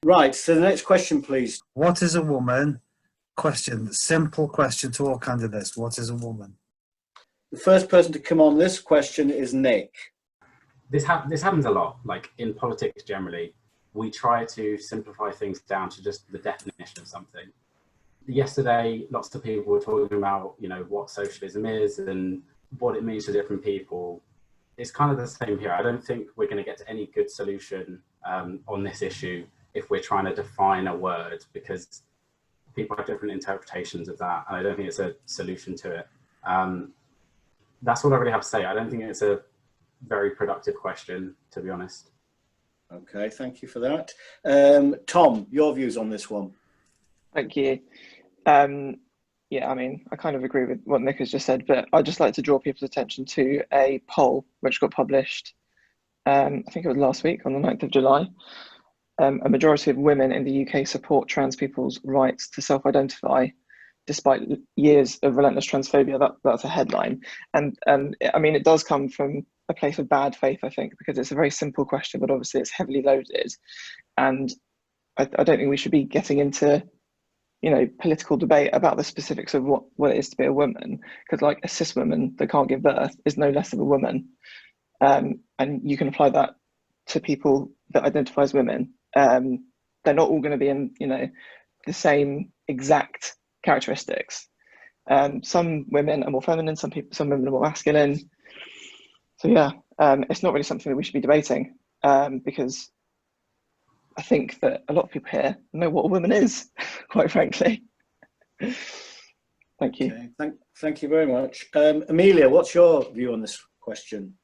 Right, so the next question, please. What is a woman? Question, simple question to all candidates. What is a woman? The first person to come on this question is Nick. This happens a lot, like in politics generally. We try to simplify things down to just the definition of something. Yesterday, lots of people were talking about, what socialism is and what it means to different people. It's kind of the same here. I don't think we're going to get to any good solution on this issue if we're trying to define a word, because people have different interpretations of that, and I don't think it's a solution to it. That's all I really have to say. I don't think it's a very productive question, to be honest. Okay, thank you for that. Tom, your views on this one? Thank you. Yeah, I mean, I kind of agree with what Nick has just said, but I'd just like to draw people's attention to a poll which got published, I think it was last week on the 9th of July. A majority of women in the UK support trans people's rights to self-identify, despite years of relentless transphobia. That's a headline. And I mean, it does come from a place of bad faith, I think, because it's a very simple question, but obviously it's heavily loaded. And I don't think we should be getting into political debate about the specifics of what it is to be a woman, because like a cis woman that can't give birth is no less of a woman. And you can apply that to people that identify as women. They're not all going to be in, the same exact characteristics. Some women are more feminine, some women are more masculine. So yeah, it's not really something that we should be debating, because I think that a lot of people here know what a woman is, quite frankly. Thank you. Okay, thank you very much. Amelia, what's your view on this question?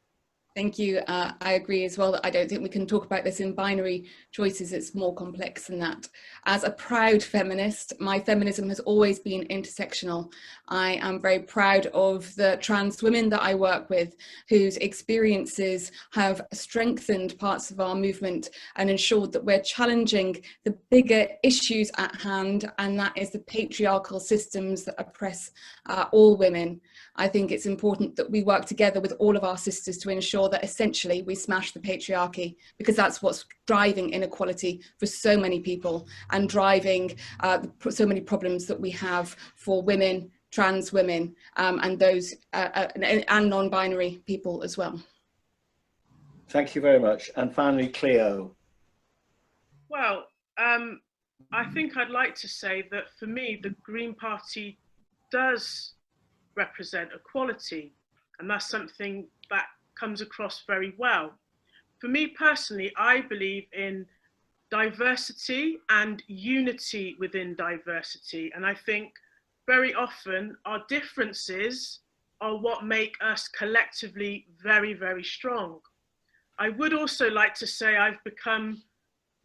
Thank you. I agree as well that I don't think we can talk about this in binary choices. It's more complex than that. As a proud feminist, my feminism has always been intersectional. I am very proud of the trans women that I work with, whose experiences have strengthened parts of our movement and ensured that we're challenging the bigger issues at hand, and that is the patriarchal systems that oppress all women. I think it's important that we work together with all of our sisters to ensure that essentially we smash the patriarchy, because that's what's driving inequality for so many people and driving so many problems that we have for women, trans women, and those and non-binary people as well. Thank you very much. And finally, Cleo. Well, I think I'd like to say that for me, the Green Party does represent equality, and that's something that comes across very well. For me personally, I believe in diversity and unity within diversity, and I think very often our differences are what make us collectively very, very strong. I would also like to say I've become,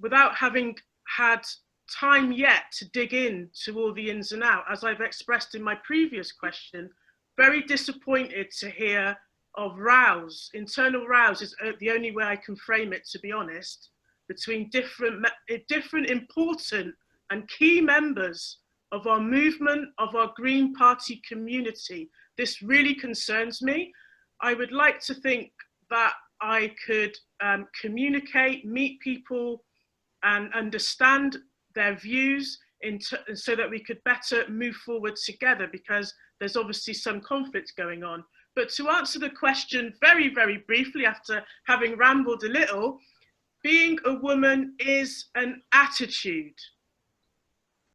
without having had time yet to dig into all the ins and outs, as I've expressed in my previous question, very disappointed to hear of rows. Internal rows is the only way I can frame it, to be honest, between different important and key members of our movement, of our Green Party community. This really concerns me. I would like to think that I could communicate, meet people and understand their views so that we could better move forward together, because there's obviously some conflict going on. But to answer the question very, very briefly, after having rambled a little, being a woman is an attitude.